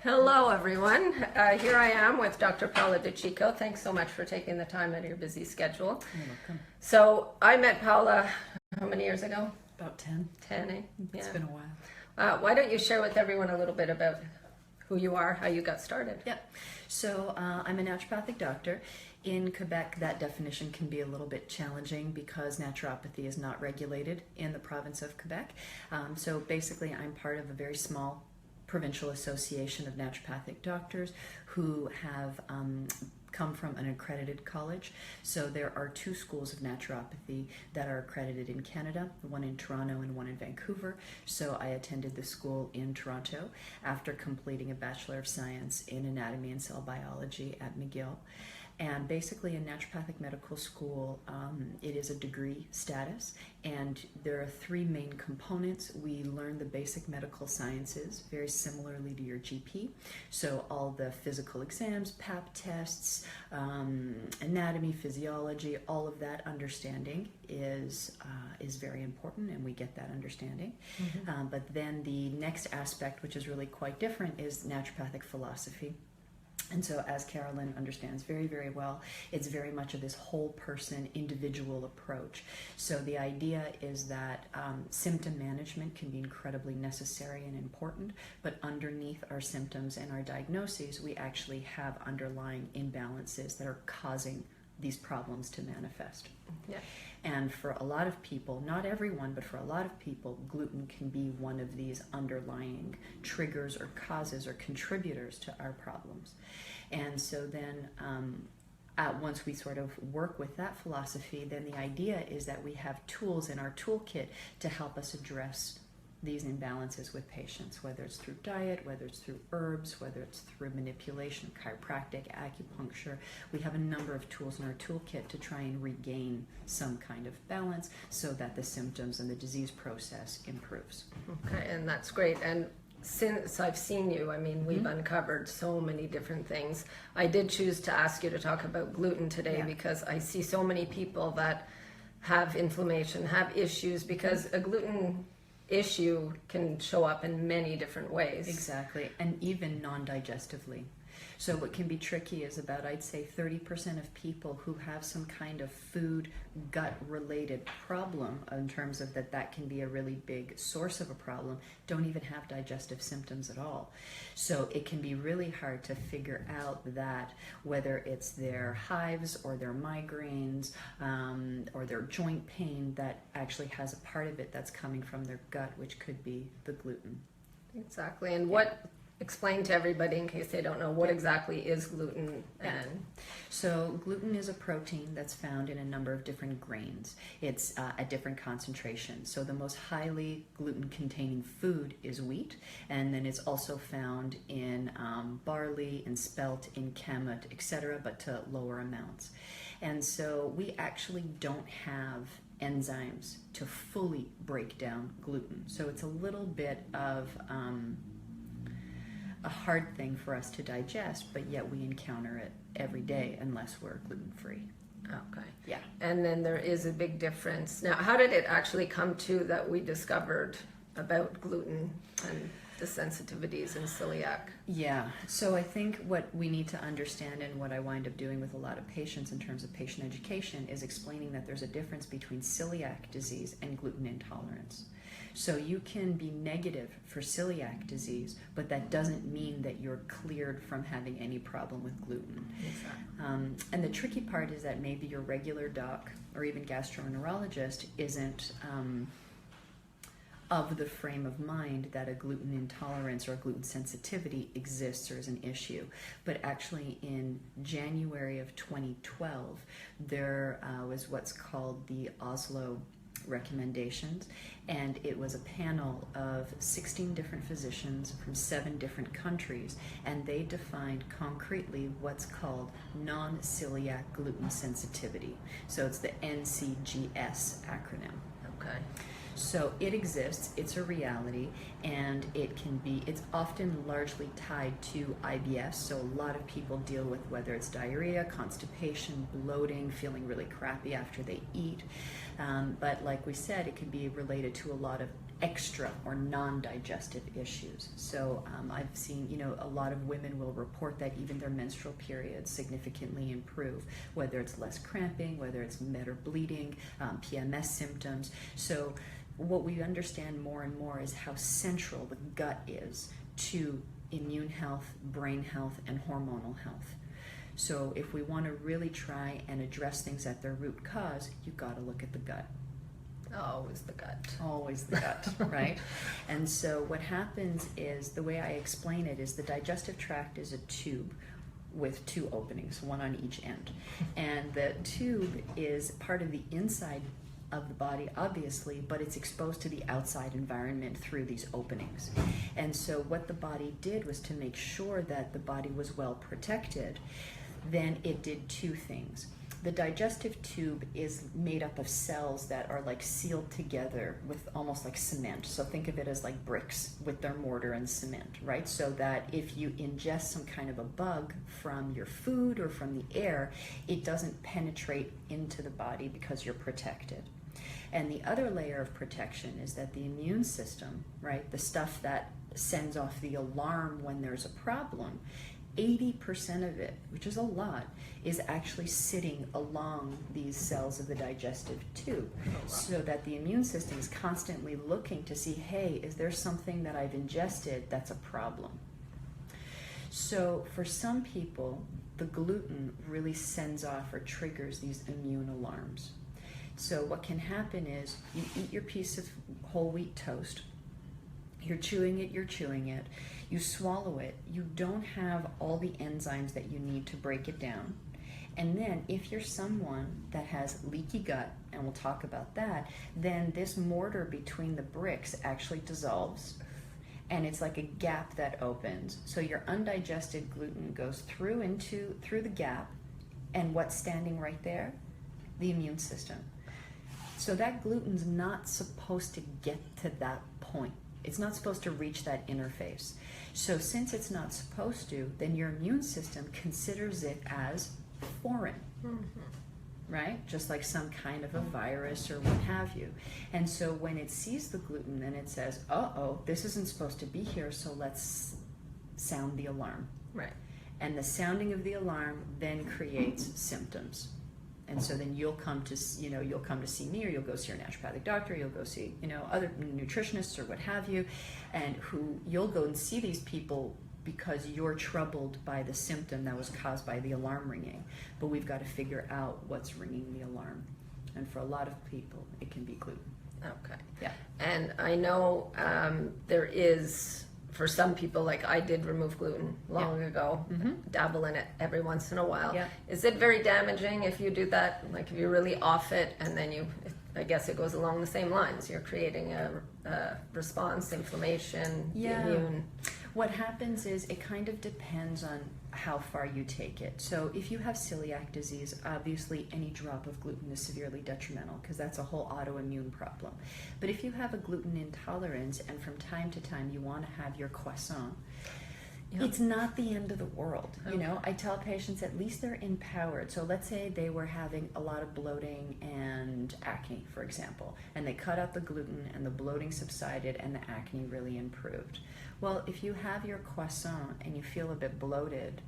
Hello, everyone. Here I am with Dr. Paola DeCicco. Thanks so much for taking the time out of your busy schedule. You're welcome. So I met Paola how many years ago? About 10. 10, eh? It's Yeah. been a while. Why don't you share with everyone a little bit about who you are, how you got started? Yep. So I'm a naturopathic doctor. In Quebec, that definition can be a little bit challenging because naturopathy is not regulated in the province of Quebec. So basically, I'm part of a very small provincial association of naturopathic doctors who have come from an accredited college. So there are two schools of naturopathy that are accredited in Canada, one in Toronto and one in Vancouver. So I attended the school in Toronto after completing a Bachelor of Science in Anatomy and Cell Biology at McGill. And basically in naturopathic medical school, it is a degree status, and there are three main components. We learn the basic medical sciences, very similarly to your GP. So all the physical exams, pap tests, anatomy, physiology, all of that understanding is very important, and we get that understanding. Mm-hmm. But then the next aspect, which is really quite different, is naturopathic philosophy. And so, as Carolyn understands very, very well, it's very much of this whole person, individual approach. So the idea is that symptom management can be incredibly necessary and important, but underneath our symptoms and our diagnoses, we actually have underlying imbalances that are causing these problems to manifest. Yeah. And for a lot of people, not everyone, but for a lot of people, gluten can be one of these underlying triggers or causes or contributors to our problems. And so then once we sort of work with that philosophy, then the idea is that we have tools in our toolkit to help us address these imbalances with patients, whether it's through diet, whether it's through herbs, whether it's through manipulation, chiropractic, acupuncture. We have a number of tools in our toolkit to try and regain some kind of balance so that the symptoms and the disease process improves. Okay, and that's great. And since I've seen you, I mean, we've uncovered so many different things. I did choose to ask you to talk about gluten today because I see so many people that have inflammation, have issues, because a gluten issue can show up in many different ways. Exactly, and even non-digestively. So what can be tricky is about, I'd say, 30% of people who have some kind of food gut-related problem, in terms of that can be a really big source of a problem, don't even have digestive symptoms at all. So it can be really hard to figure out that, whether it's their hives or their migraines or their joint pain, that actually has a part of it that's coming from their gut, which could be the gluten. Exactly. And explain to everybody, in case they don't know, what exactly is gluten? So gluten is a protein that's found in a number of different grains. It's at different concentrations. So the most highly gluten-containing food is wheat, and then it's also found in barley, in spelt, in kamut, etc., but to lower amounts. And so we actually don't have enzymes to fully break down gluten. So it's a little bit of a hard thing for us to digest, but yet we encounter it every day unless we're gluten-free. Okay. Yeah. And then there is a big difference. Now, how did it actually come to that we discovered about gluten and the sensitivities in celiac? Yeah, so I think what we need to understand, and what I wind up doing with a lot of patients in terms of patient education, is explaining that there's a difference between celiac disease and gluten intolerance. So you can be negative for celiac disease, but that doesn't mean that you're cleared from having any problem with gluten. Exactly. And the tricky part is that maybe your regular doc or even gastroenterologist isn't of the frame of mind that a gluten intolerance or a gluten sensitivity exists or is an issue. But actually in January of 2012, there was what's called the Oslo recommendations, and it was a panel of 16 different physicians from 7 different countries, and they defined concretely what's called non-celiac gluten sensitivity. So it's the NCGS acronym. Okay. So it exists, it's a reality, and it's often largely tied to IBS. So a lot of people deal with whether it's diarrhea, constipation, bloating, feeling really crappy after they eat. But like we said, it can be related to a lot of extra or non-digestive issues. So I've seen, a lot of women will report that even their menstrual periods significantly improve, whether it's less cramping, whether it's better bleeding, PMS symptoms. So what we understand more and more is how central the gut is to immune health, brain health, and hormonal health. So if we want to really try and address things at their root cause, you've got to look at the gut. Always the gut. Always the gut, right? And so what happens is, the way I explain it is, the digestive tract is a tube with 2 openings, one on each end. And the tube is part of the inside of the body, obviously, but it's exposed to the outside environment through these openings. And so what the body did was to make sure that the body was well protected. Then it did 2 things. The digestive tube is made up of cells that are like sealed together with almost like cement. So think of it as like bricks with their mortar and cement, right? So that if you ingest some kind of a bug from your food or from the air, it doesn't penetrate into the body because you're protected. And the other layer of protection is that the immune system, right, the stuff that sends off the alarm when there's a problem, 80% of it, which is a lot, is actually sitting along these cells of the digestive tube. Oh, wow. So that the immune system is constantly looking to see, hey, is there something that I've ingested that's a problem? So for some people, the gluten really sends off or triggers these immune alarms. So what can happen is, you eat your piece of whole wheat toast, you're chewing it, you swallow it, you don't have all the enzymes that you need to break it down. And then if you're someone that has leaky gut, and we'll talk about that, then this mortar between the bricks actually dissolves, and it's like a gap that opens. So your undigested gluten goes through the gap, and what's standing right there? The immune system. So that gluten's not supposed to get to that point. It's not supposed to reach that interface. So since it's not supposed to, then your immune system considers it as foreign, right? Just like some kind of a virus or what have you. And so when it sees the gluten, then it says, uh-oh, this isn't supposed to be here, so let's sound the alarm. Right. And the sounding of the alarm then creates symptoms. And so then you'll come to see me, or you'll go see your naturopathic doctor, you'll go see, other nutritionists or what have you, and you'll go and see these people because you're troubled by the symptom that was caused by the alarm ringing. But we've got to figure out what's ringing the alarm. And for a lot of people, it can be gluten. Okay. Yeah. And I know there is, for some people, like I did remove gluten long ago, dabble in it every once in a while. Yeah. Is it very damaging if you do that? Like if you're really off it and then I guess it goes along the same lines. You're creating a response, inflammation, immune. What happens is it kind of depends on how far you take it. So if you have celiac disease, obviously any drop of gluten is severely detrimental because that's a whole autoimmune problem. But if you have a gluten intolerance and from time to time you want to have your croissant, it's not the end of the world. Okay. I tell patients at least they're empowered. So let's say they were having a lot of bloating and acne, for example, and they cut out the gluten and the bloating subsided and the acne really improved. Well, if you have your croissant and you feel a bit bloated,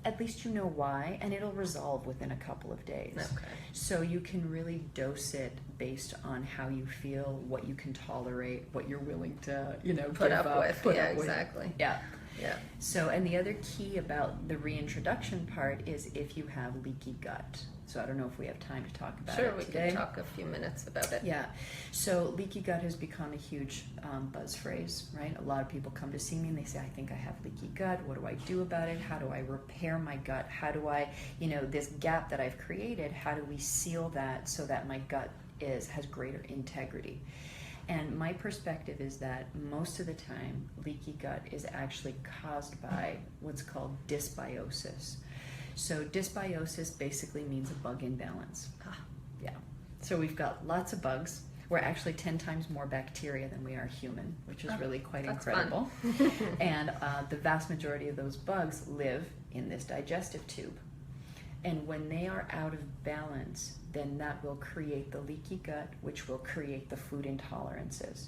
at least you know why, and it'll resolve within a couple of days. Okay. So you can really dose it based on how you feel, what you can tolerate, what you're willing to, put up with. Exactly. Yeah. Yeah. So, and the other key about the reintroduction part is if you have leaky gut. So I don't know if we have time to talk about it today. Sure, we can talk a few minutes about it. Yeah. So leaky gut has become a huge buzz phrase, right? A lot of people come to see me and they say, I think I have leaky gut. What do I do about it? How do I repair my gut? How do I, this gap that I've created, how do we seal that so that my gut has greater integrity? And my perspective is that most of the time, leaky gut is actually caused by what's called dysbiosis. So dysbiosis basically means a bug imbalance. Yeah. So we've got lots of bugs. We're actually 10 times more bacteria than we are human, which is really quite incredible. And the vast majority of those bugs live in this digestive tube. And when they are out of balance, then that will create the leaky gut, which will create the food intolerances.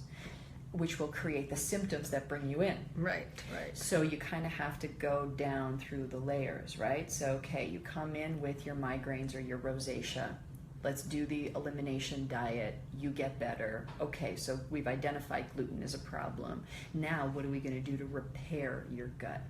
which will create the symptoms that bring you in. Right, right. So you kind of have to go down through the layers, right? So, okay, you come in with your migraines or your rosacea. Let's do the elimination diet. You get better. Okay, so we've identified gluten as a problem. Now, what are we going to do to repair your gut?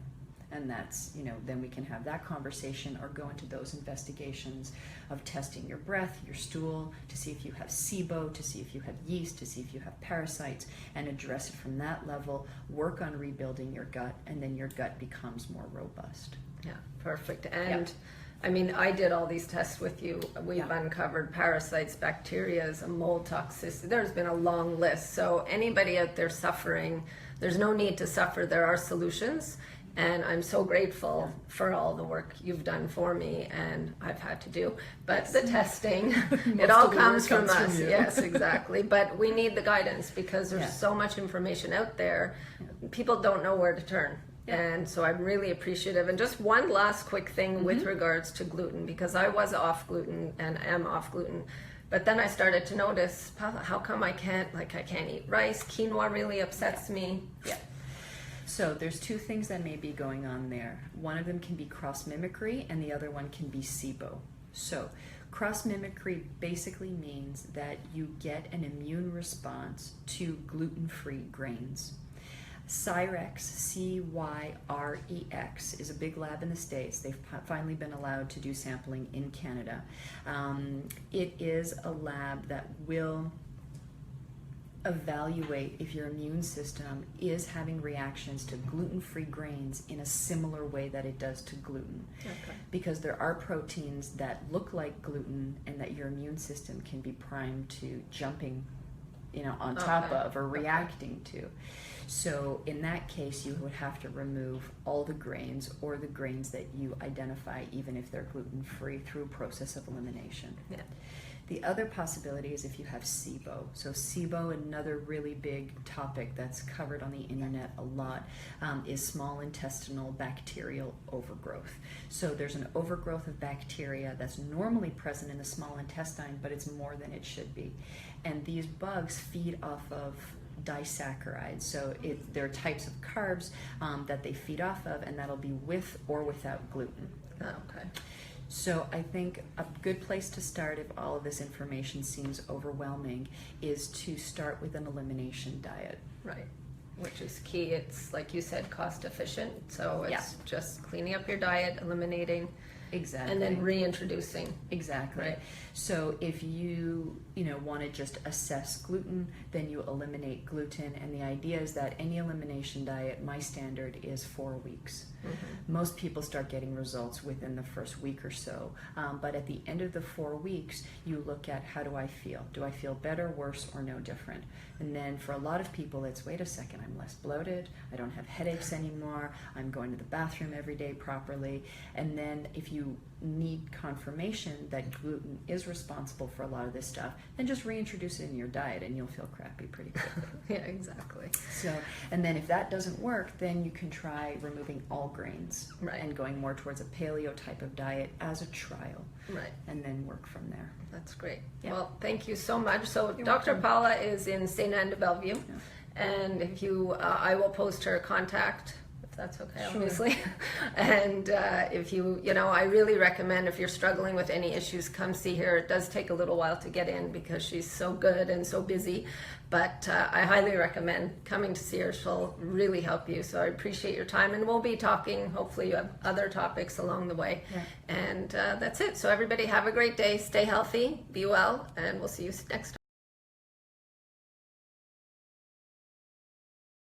And that's, then we can have that conversation or go into those investigations of testing your breath, your stool, to see if you have SIBO, to see if you have yeast, to see if you have parasites, and address it from that level, work on rebuilding your gut, and then your gut becomes more robust. Yeah, perfect. And I mean, I did all these tests with you. We've uncovered parasites, bacteria, a mold toxicity. There's been a long list. So anybody out there suffering, there's no need to suffer. There are solutions. And I'm so grateful for all the work you've done for me and I've had to do. But the testing, it all comes from us. Yes, exactly. But we need the guidance because there's so much information out there. People don't know where to turn. And so I'm really appreciative. And just one last quick thing with regards to gluten, because I was off gluten and am off gluten. But then I started to notice, how come I can't eat rice? Quinoa really upsets me. Yeah. So there's two things that may be going on there. One of them can be cross-mimicry and the other one can be SIBO. So cross-mimicry basically means that you get an immune response to gluten-free grains. Cyrex, C-Y-R-E-X, is a big lab in the States. They've finally been allowed to do sampling in Canada. It is a lab that will evaluate if your immune system is having reactions to gluten-free grains in a similar way that it does to gluten. Okay. Because there are proteins that look like gluten and that your immune system can be primed to jumping on top of or reacting to. So in that case, you would have to remove all the grains or the grains that you identify, even if they're gluten-free, through a process of elimination. Yeah. The other possibility is if you have SIBO. So SIBO, another really big topic that's covered on the internet a lot, is small intestinal bacterial overgrowth. So there's an overgrowth of bacteria that's normally present in the small intestine, but it's more than it should be. And these bugs feed off of disaccharides. So there are types of carbs that they feed off of, and that'll be with or without gluten. Okay. So I think a good place to start, if all of this information seems overwhelming, is to start with an elimination diet. Right. Which is key. It's, like you said, cost efficient. So it's just cleaning up your diet, eliminating, and then reintroducing. Exactly. Right. So if you want to just assess gluten, then you eliminate gluten. And the idea is that any elimination diet, my standard is 4 weeks. Mm-hmm. Most people start getting results within the first week or so. But at the end of the 4 weeks, you look at, how do I feel? Do I feel better, worse, or no different? And then for a lot of people, it's, wait a second, I'm less bloated. I don't have headaches anymore. I'm going to the bathroom every day properly. And then if you need confirmation that gluten is responsible for a lot of this stuff, then just reintroduce it in your diet and you'll feel crappy pretty quickly. Yeah, exactly. So, and then if that doesn't work, then you can try removing all grains and going more towards a paleo type of diet as a trial. Right. And then work from there. That's great. Yeah. Well, thank you so much. So Dr. Paola is in St. Anne de Bellevue, and if you, I will post her contact, if that's okay, obviously. And if you, I really recommend, if you're struggling with any issues, come see her. It does take a little while to get in because she's so good and so busy, but I highly recommend coming to see her. She'll really help you. So I appreciate your time, and we'll be talking. Hopefully you have other topics along the way. Yeah. And that's it. So everybody have a great day. Stay healthy, be well, and we'll see you next time.